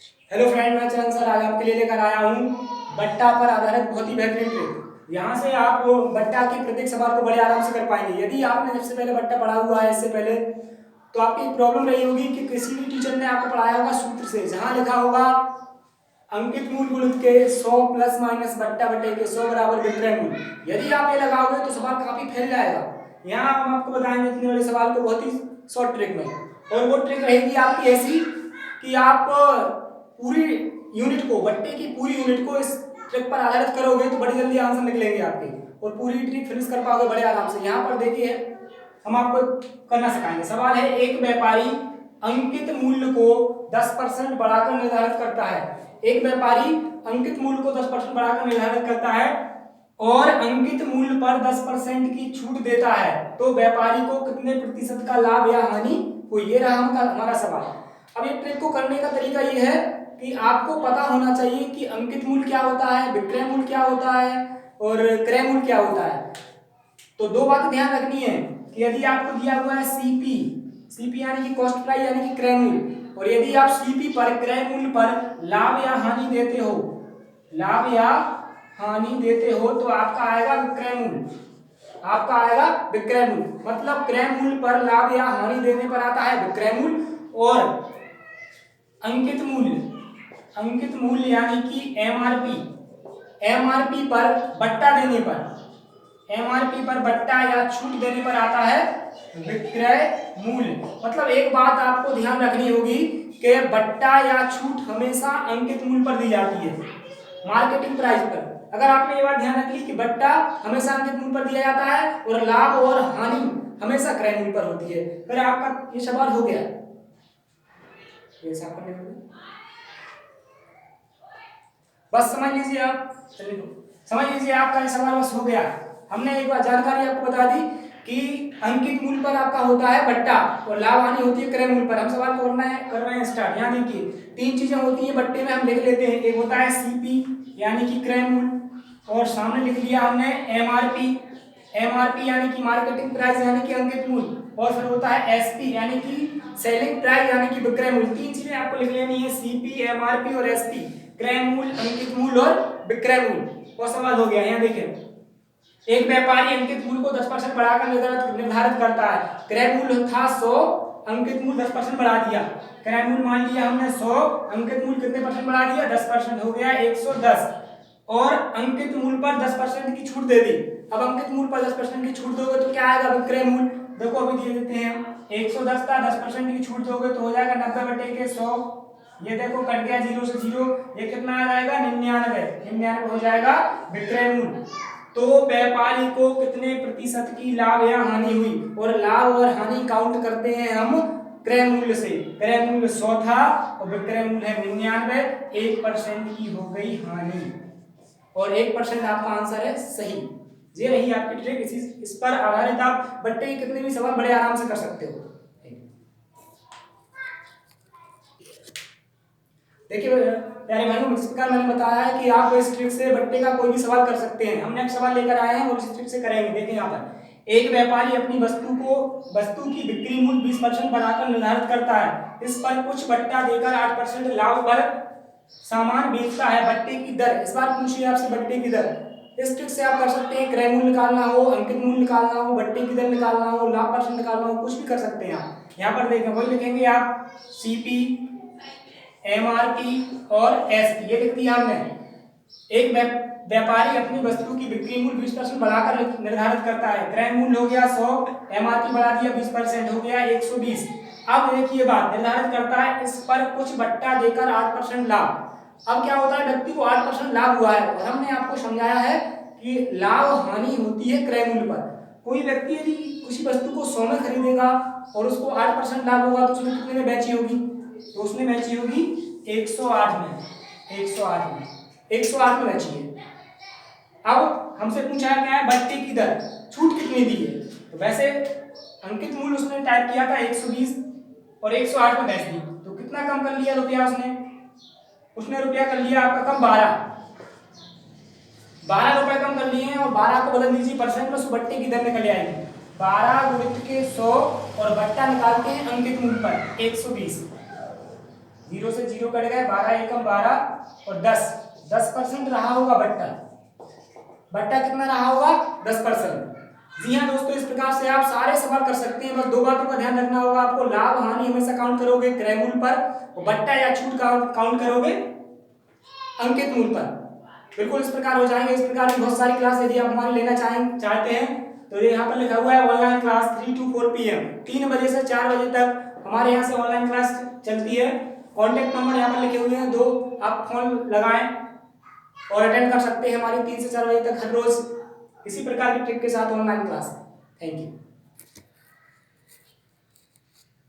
Hello friend, मैं चरण sir आज आपके लिए लेकर आया हूँ बट्टा पर आधारित बहुत ही बेहतरीन ट्रिक। यहाँ से आप बट्टा के प्रत्येक सवाल को बड़े आराम से कर पाएंगे। यदि आपने सबसे पहले बट्टा पढ़ा हुआ है इससे पहले, तो आपकी एक प्रॉब्लम रही होगी कि किसी भी टीचर ने आपको पढ़ाया होगा सूत्र से, जहाँ लिखा होगा अंकित मूल गुणित के 100 प्लस माइनस बट्टा बटे के 100 बराबर विक्रय मूल। यदि आप ये लगाओगे तो सवाल काफी फैल जाएगा। यहाँ हम आपको बताएंगे इतने बड़े सवाल को बहुत ही शॉर्ट ट्रिक में, और वो ट्रिक रहेगी आपकी ऐसी कि आप पूरी यूनिट को, बट्टे की पूरी यूनिट को इस ट्रिक पर आधारित करोगे तो बड़ी जल्दी आंसर निकलेंगे आपके, और पूरी ट्रिक फिनिश कर पाओगे बड़े आराम से। यहाँ पर देखिए हम आपको करना सिखाएंगे। सवाल है, एक व्यापारी अंकित मूल्य को 10% बढ़ाकर निर्धारित करता है। एक व्यापारी अंकित मूल्य को 10% बढ़ाकर निर्धारित करता है और अंकित मूल्य पर 10% की छूट देता है, तो व्यापारी को कितने प्रतिशत का लाभ या हानि हुई? ये रहा हमारा सवाल। अब ये ट्रिक को करने का तरीका ये है कि आपको पता होना चाहिए कि अंकित मूल्य क्या होता है, विक्रय मूल्य क्या होता है और क्रय मूल्य क्या होता है। तो दो बातें ध्यान रखनी है कि यदि आपको दिया हुआ है सीपी यानी कि कॉस्ट प्राइस यानी कि क्रय मूल्य, और यदि आप सीपी पर, क्रय मूल्य पर लाभ या हानि देते हो, लाभ या हानि देते हो, तो आपका आएगा विक्रय मूल्य। आपका आएगा विक्रय मूल्य, मतलब क्रय मूल्य पर लाभ या हानि देने पर आता है विक्रय मूल्य, और अंकित मूल्य यानी कि एमआरपी पर बट्टा देने पर, एमआरपी पर बट्टा या छूट देने पर आता है विक्रय मूल्य। मतलब एक बात आपको ध्यान रखनी होगी कि बट्टा या छूट हमेशा अंकित मूल्य पर दी जाती है, मार्केटिंग प्राइस पर। अगर आपने ये बात ध्यान रख ली कि बट्टा हमेशा अंकित मूल्य पर दिया जाता है और लाभ और हानि हमेशा क्रय मूल्य पर होती है, फिर आपका ये सवाल हो गया। बस समझ लीजिए आप, समझ लीजिए आपका ये सवाल बस हो गया। हमने एक बार जानकारी आपको बता दी कि अंकित मूल्य पर आपका होता है बट्टा और लाभ हानि होती है क्रय मूल्य पर। हम सवाल कर रहे हैं स्टार्ट। यहाँ देखिए तीन चीजें होती हैं बट्टे में, हम लिख लेते हैं। एक होता है सीपी यानी कि क्रय मूल्य, और सामने लिख लिया हमने एमआरपी यानी कि मार्केटिंग प्राइस यानी कि अंकित मूल्य, और फिर होता है एसपी यानी कि सेलिंग प्राइस यानी कि विक्रय मूल्य। तीन चीजें आपको लिख लेनी है, सीपी, एमआरपी और एसपी, क्रय मूल्य, अंकित मूल्य और विक्रय मूल्य। और सवाल हो गया। यहाँ देखिए एक व्यापारी अंकित मूल्य को 10% बढ़ाकर निर्धारित करता है। क्रय मूल्य था 100, अंकित मूल्य 10% बढ़ा दिया। क्रय मूल्य मान लिया हमने 100, अंकित मूल्य कितने परसेंट बढ़ा दिया? 10%, हो गया 110, और अंकित मूल्य पर 10% की छूट दे दी। अब अंकित मूल्य पर 10% की छूट दोगे तो क्या आएगा? विक्रय मूल्य। देखो अभी दे देते हैं 110 का 10% की छूट दोगे तो हो जाएगा 90 बटे के 100। ये देखो कट गया 0 से 0, ये कितना आ जाएगा? 99 हो जाएगा विक्रय मूल्य। तो व्यापारी को कितने प्रतिशत की लाभ या हानि हुई? और लाभ और हानि काउंट करते हैं हम क्रय मूल्य से। क्रय मूल्य 100 था और विक्रय मूल्य है 99, 1% की हो गई हानि, और 1% आपका आंसर है सही। ये रही आपकी ट्रिक। इस पर आधारित आप बट्टे के कितने भी सवाल बड़े आराम से कर सकते हो। देखिए प्यारे भाइयों, इस प्रकार मैंने बताया है कि आप इस ट्रिक से बट्टे का कोई भी सवाल कर सकते हैं। हमने एक सवाल लेकर आए हैं और इस ट्रिक से करेंगे। देखिए यहाँ पर एक व्यापारी अपनी वस्तु की बिक्री मूल्य 20% बढ़ाकर निर्धारित करता है। इस पर कुछ बट्टा देकर 8% लाभ पर सामान बेचता है। बट्टे की दर, इस बार पूछिए आपसे बट्टे की दर। इस ट्रिक से आप कर सकते हैं, क्रय मूल्य निकालना हो, अंकित मूल्य निकालना हो, बट्टे की दर निकालना हो, लाभ परसेंट निकालना हो, कुछ भी कर सकते हैं आप। यहाँ पर देखें वही लिखेंगे आप, सीपी, एमआरपी और एसपी, ये लिख दिया हमने। एक व्यापारी अपनी वस्तु की बिक्री मूल्य 20% बढ़ाकर निर्धारित करता है। क्रय मूल्य हो गया 100, एमआरपी बढ़ा दिया 20%, हो गया 120। अब देखिए बात, निर्धारित करता है इस पर कुछ बट्टा देकर 8% लाभ। अब क्या होता है, व्यक्ति को 8% लाभ हुआ है, और हमने आपको समझाया है कि लाभ हानि होती है क्रय मूल्य पर। कोई व्यक्ति यदि किसी वस्तु को 100 में खरीदेगा और उसको 8% लाभ होगा तो उसने कितने में बेची होगी? तो उसने बेची होगी 108 में, 108 में बेची है। अब हमसे पूछा है क्या है, बट्टे की दर, छूट कितनी दी है? तो वैसे अंकित मूल्य उसने टाइप किया था 120 और 108 में बेच दी, तो कितना कम कर लिया रुपया उसने रुपया कर लिया आपका कम 12 रुपए कम कर लिए हैं, और 12 को बदल दीजिए परसेंट में, उस बट्टे की दर निकल आएगी 12 गुणित के 100, और बट्टा निकालते हैं अंकित मूल्य पर 120। 0 से 0 कट गए, 12 एकम 12 और 10% रहा होगा बट्टा। बट्टा कितना रहा होगा? 10%। जी हाँ दोस्तों, इस प्रकार से आप सारे सवाल कर सकते हैं। बस दो बातों का ध्यान रखना होगा आपको, लाभ हानि हमेशा काउंट करोगे क्रय मूल्य पर, और बट्टा या छूट का काउंट करोगे अंकित मूल्य पर। बिल्कुल इस प्रकार हो जाएंगे। इस प्रकार की बहुत सारी क्लास यदि आप हमारी लेना चाहते हैं तो ये यहाँ पर लिखा हुआ है ऑनलाइन क्लास 3 to 4 PM, 3 बजे से 4 बजे तक हमारे यहाँ से ऑनलाइन क्लास चलती है। कॉन्टैक्ट नंबर यहाँ पर लिखे हुए हैं 2, आप फोन लगाएं और अटेंड कर सकते हैं हमारी 3 से 4 बजे तक हर रोज इसी प्रकार की ट्रिक के साथ ऑनलाइन क्लास। Thank you.